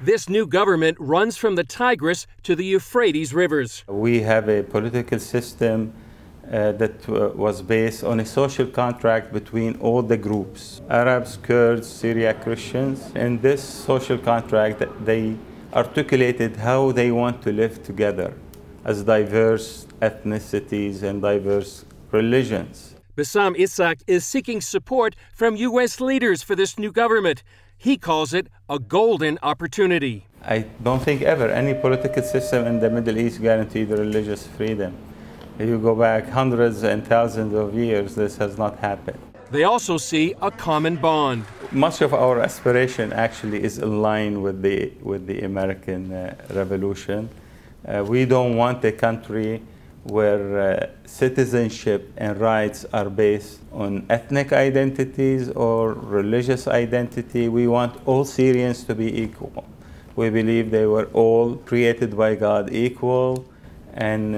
This new government runs from the Tigris to the Euphrates rivers. We have a political system that was based on a social contract between all the groups, Arabs, Kurds, Syria, Christians. In this social contract, they articulated how they want to live together as diverse ethnicities and diverse religions. Bassam Ishaq is seeking support from U.S. leaders for this new government. He calls it a golden opportunity. I don't think ever any political system in the Middle East guaranteed religious freedom. If you go back hundreds and thousands of years, this has not happened. They also see a common bond. Much of our aspiration actually is in line with the American Revolution. We don't want a country where citizenship and rights are based on ethnic identities or religious identity. We want all Syrians to be equal. We believe they were all created by God equal and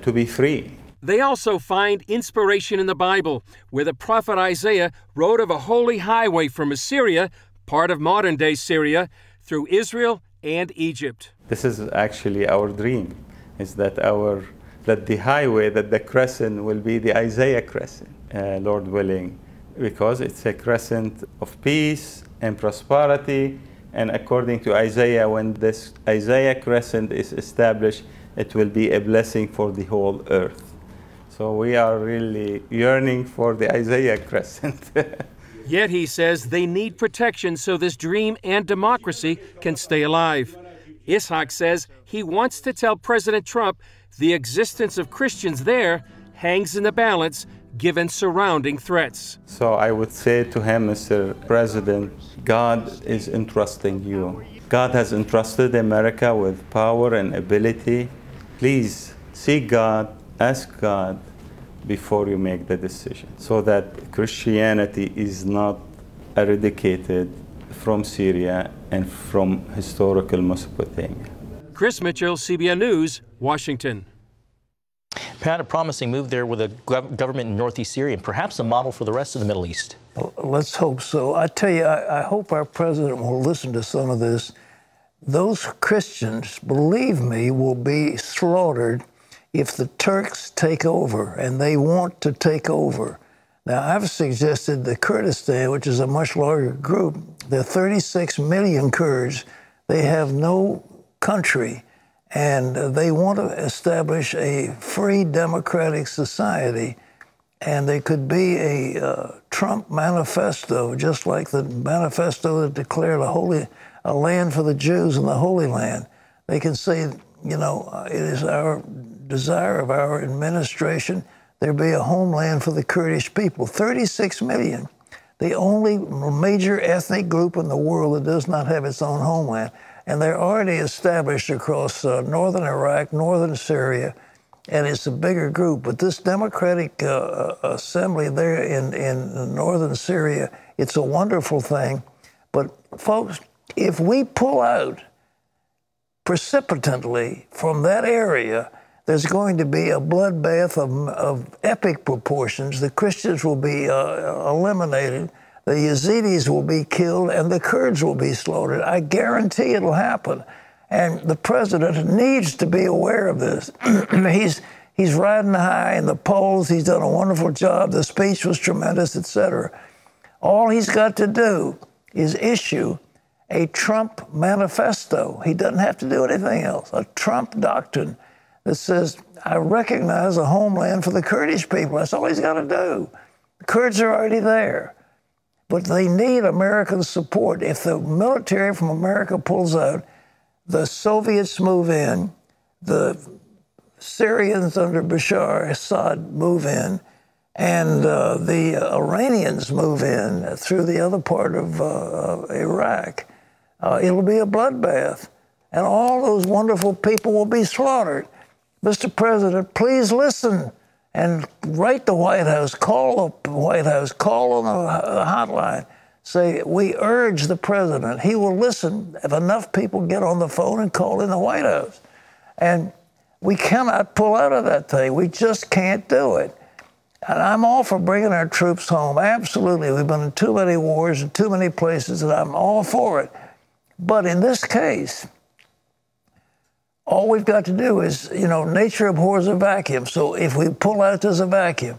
to be free. They also find inspiration in the Bible, where the prophet Isaiah wrote of a holy highway from Assyria, part of modern-day Syria, through Israel and Egypt. This is actually our dream, is that the highway, that the crescent will be the Isaiah crescent, Lord willing, because it's a crescent of peace and prosperity. And according to Isaiah, when this Isaiah crescent is established, it will be a blessing for the whole earth. So we are really yearning for the Isaiah crescent. Yet he says they need protection so this dream and democracy can stay alive. Ishaq says he wants to tell President Trump the existence of Christians there hangs in the balance given surrounding threats. So I would say to him, Mr. President, God is entrusting you. God has entrusted America with power and ability. Please seek God, ask God before you make the decision, so that Christianity is not eradicated from Syria and from historical Mesopotamia. Chris Mitchell, CBN News, Washington. Pat, a promising move there with a government in northeast Syria and perhaps a model for the rest of the Middle East. Well, let's hope so. I tell you, I hope our president will listen to some of this. Those Christians, believe me, will be slaughtered if the Turks take over, and they want to take over. Now, I've suggested that Kurdistan, which is a much larger group, there are 36 million Kurds. They have no country, and they want to establish a free democratic society. And there could be a Trump manifesto, just like the manifesto that declared a land for the Jews in the Holy Land. They can say, you know, it is our desire of our administration there be a homeland for the Kurdish people. 36 million. The only major ethnic group in the world that does not have its own homeland. And they're already established across northern Iraq, northern Syria, and it's a bigger group. But this democratic assembly there in northern Syria, it's a wonderful thing. But folks, if we pull out precipitately from that area, there's going to be a bloodbath of epic proportions. The Christians will be eliminated. The Yazidis will be killed, and the Kurds will be slaughtered. I guarantee it'll happen. And the president needs to be aware of this. He's riding high in the polls. He's done a wonderful job. The speech was tremendous, etc. All he's got to do is issue a Trump manifesto. He doesn't have to do anything else. A Trump doctrine that says, I recognize a homeland for the Kurdish people. That's all he's got to do. The Kurds are already there. But they need American support. If the military from America pulls out, the Soviets move in, the Syrians under Bashar Assad move in, and the Iranians move in through the other part of Iraq. It'll be a bloodbath, and all those wonderful people will be slaughtered. Mr. President, please listen and write the White House, call the White House, call on the hotline. Say, we urge the president. He will listen if enough people get on the phone and call in the White House. And we cannot pull out of that thing. We just can't do it. And I'm all for bringing our troops home. Absolutely. We've been in too many wars in too many places, and I'm all for it. But in this case, all we've got to do is, nature abhors a vacuum. So if we pull out there's a vacuum,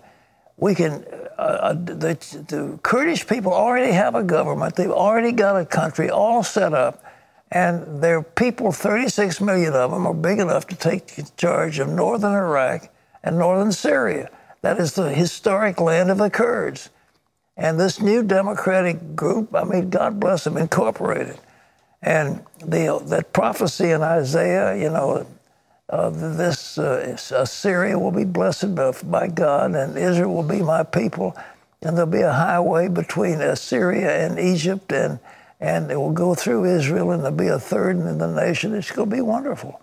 we can, the Kurdish people already have a government. They've already got a country all set up. And their people, 36 million of them, are big enough to take charge of northern Iraq and northern Syria. That is the historic land of the Kurds. And this new democratic group, God bless them, incorporated. And that prophecy in Isaiah, Syria will be blessed by God, and Israel will be my people, and there'll be a highway between Syria and Egypt, and it will go through Israel, and there'll be a third in the nation. It's going to be wonderful.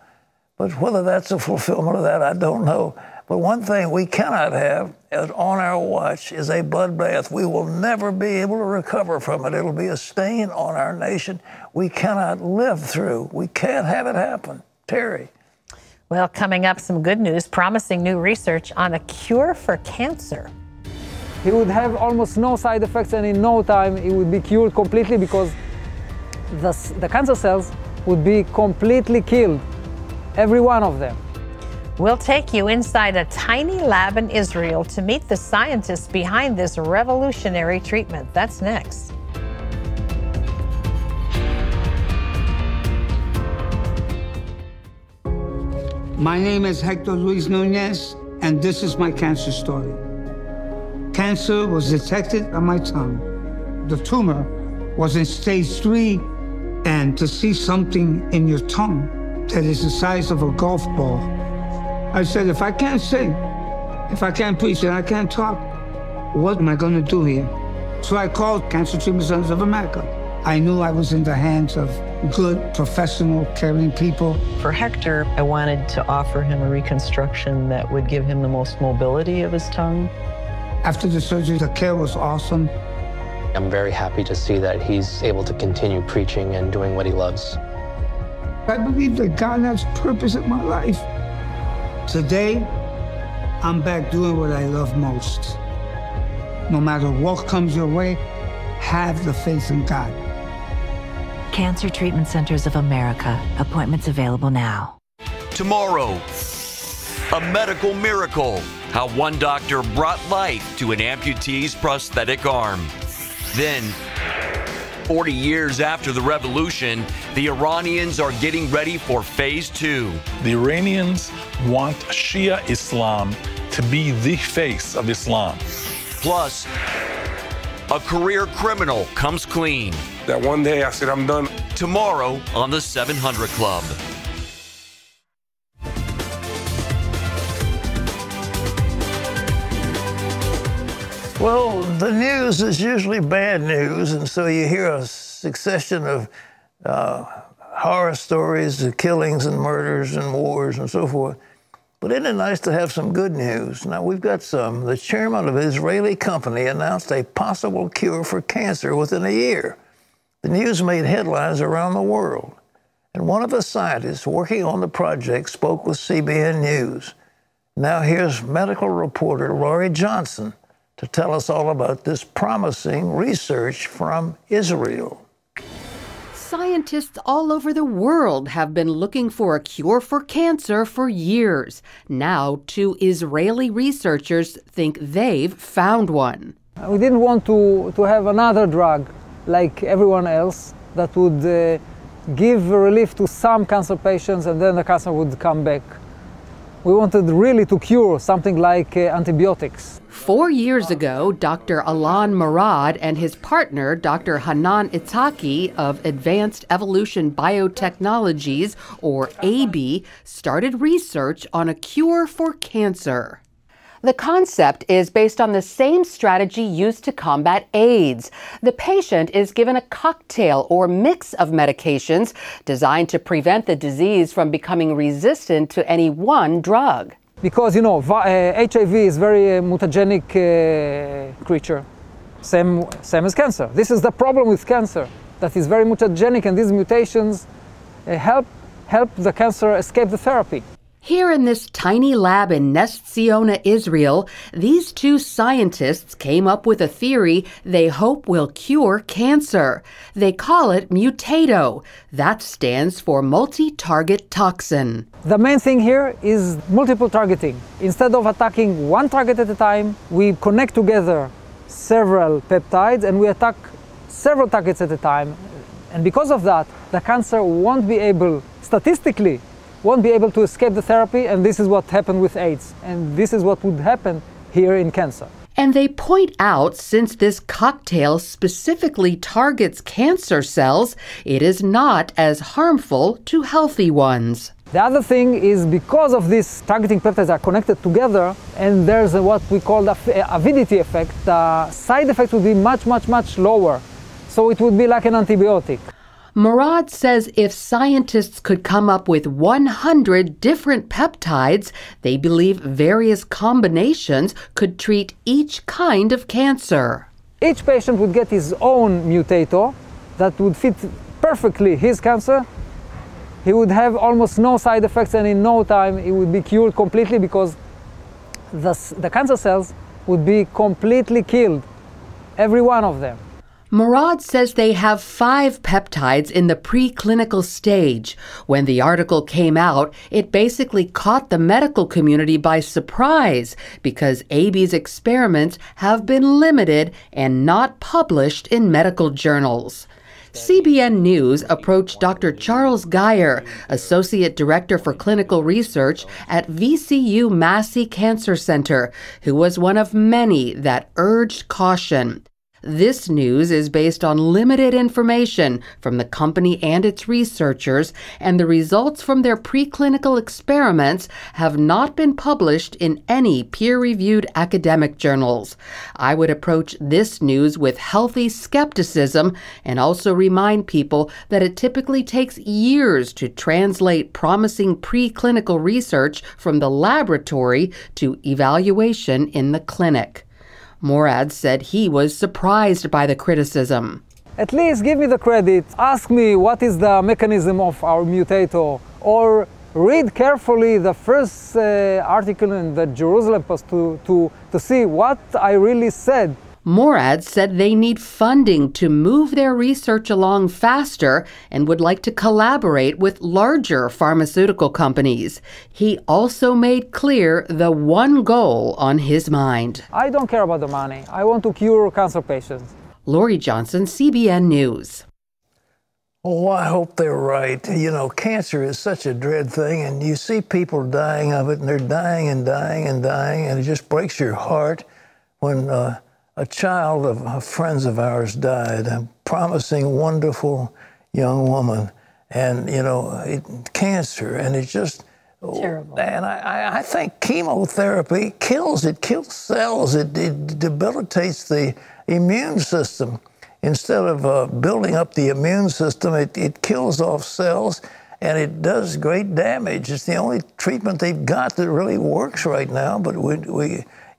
But whether that's a fulfillment of that, I don't know. But one thing we cannot have on our watch is a bloodbath. We will never be able to recover from it. It'll be a stain on our nation we cannot live through. We can't have it happen. Terry. Well, coming up, some good news, promising new research on a cure for cancer. He would have almost no side effects, and in no time he would be cured completely, because the cancer cells would be completely killed, every one of them. We'll take you inside a tiny lab in Israel to meet the scientists behind this revolutionary treatment. That's next. My name is Hector Luis Nunez, and this is my cancer story. Cancer was detected on my tongue. The tumor was in stage 3, and to see something in your tongue that is the size of a golf ball, I said, if I can't sing, if I can't preach, and I can't talk, what am I going to do here? So I called Cancer Treatment Centers of America. I knew I was in the hands of good, professional, caring people. For Hector, I wanted to offer him a reconstruction that would give him the most mobility of his tongue. After the surgery, the care was awesome. I'm very happy to see that he's able to continue preaching and doing what he loves. I believe that God has purpose in my life. Today, I'm back doing what I love most. No matter what comes your way, have the faith in God. Cancer Treatment Centers of America. Appointments available now. Tomorrow, a medical miracle. How one doctor brought life to an amputee's prosthetic arm. Then, 40 years after the revolution, the Iranians are getting ready for phase 2. The Iranians want Shia Islam to be the face of Islam. Plus, a career criminal comes clean. That one day I said, I'm done. Tomorrow on the 700 Club. Well, the news is usually bad news, and so you hear a succession of horror stories, of killings and murders and wars and so forth. But isn't it nice to have some good news? Now, we've got some. The chairman of an Israeli company announced a possible cure for cancer within a year. The news made headlines around the world. And one of the scientists working on the project spoke with CBN News. Now here's medical reporter Laurie Johnson to tell us all about this promising research from Israel. Scientists all over the world have been looking for a cure for cancer for years. Now, 2 Israeli researchers think they've found one. We didn't want to have another drug like everyone else that would give relief to some cancer patients and then the cancer would come back. We wanted really to cure something like antibiotics. 4 years ago, Dr. Alan Murad and his partner, Dr. Hanan Itzhaki of Advanced Evolution Biotechnologies, or AB, started research on a cure for cancer. The concept is based on the same strategy used to combat AIDS. The patient is given a cocktail or mix of medications designed to prevent the disease from becoming resistant to any one drug. Because, HIV is very mutagenic creature, same as cancer. This is the problem with cancer, that is very mutagenic, and these mutations help the cancer escape the therapy. Here in this tiny lab in Ness Ziona, Israel, these two scientists came up with a theory they hope will cure cancer. They call it Mutato. That stands for multi-target toxin. The main thing here is multiple targeting. Instead of attacking one target at a time, we connect together several peptides and we attack several targets at a time. And because of that, the cancer won't be able, statistically, won't be able to escape the therapy, and this is what happened with AIDS. And this is what would happen here in cancer. And they point out, since this cocktail specifically targets cancer cells, it is not as harmful to healthy ones. The other thing is because of these targeting peptides are connected together, and there's what we call the avidity effect, the side effects would be much, much, much lower. So it would be like an antibiotic. Murad says if scientists could come up with 100 different peptides, they believe various combinations could treat each kind of cancer. Each patient would get his own mutator that would fit perfectly his cancer. He would have almost no side effects, and in no time he would be cured completely because the cancer cells would be completely killed, every one of them. Murad says they have 5 peptides in the preclinical stage. When the article came out, it basically caught the medical community by surprise because AB's experiments have been limited and not published in medical journals. CBN News approached Dr. Charles Geyer, Associate Director for Clinical Research at VCU Massey Cancer Center, who was one of many that urged caution. This news is based on limited information from the company and its researchers, and the results from their preclinical experiments have not been published in any peer-reviewed academic journals. I would approach this news with healthy skepticism and also remind people that it typically takes years to translate promising preclinical research from the laboratory to evaluation in the clinic. Morad said he was surprised by the criticism. At least give me the credit. Ask me what is the mechanism of our mutator, or read carefully the first article in the Jerusalem Post to see what I really said. Morad said they need funding to move their research along faster and would like to collaborate with larger pharmaceutical companies. He also made clear the one goal on his mind. I don't care about the money. I want to cure cancer patients. Lori Johnson, CBN News. Oh, I hope they're right. You know, cancer is such a dread thing, and you see people dying of it, and they're dying and dying and dying, and it just breaks your heart when a child of friends of ours died, a promising, wonderful young woman, and, you know, cancer, and it's just terrible. And I think chemotherapy kills cells. It debilitates the immune system. Instead of building up the immune system, it kills off cells, and it does great damage. It's the only treatment they've got that really works right now, but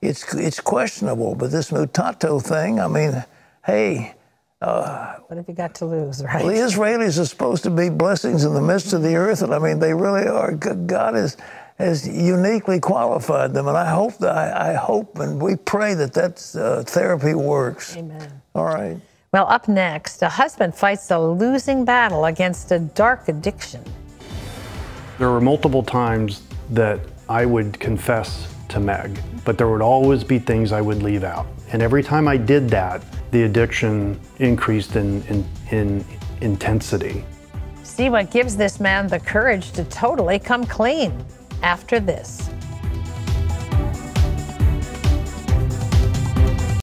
it's questionable. But this Mutato thing, I mean, hey. What have you got to lose, right? Well, the Israelis are supposed to be blessings in the midst of the earth, and I mean, they really are. God has uniquely qualified them, and I hope and we pray that therapy works. Amen. All right. Well, up next, a husband fights a losing battle against a dark addiction. There were multiple times that I would confess to Meg, but there would always be things I would leave out. And every time I did that, the addiction increased in intensity. See what gives this man the courage to totally come clean after this.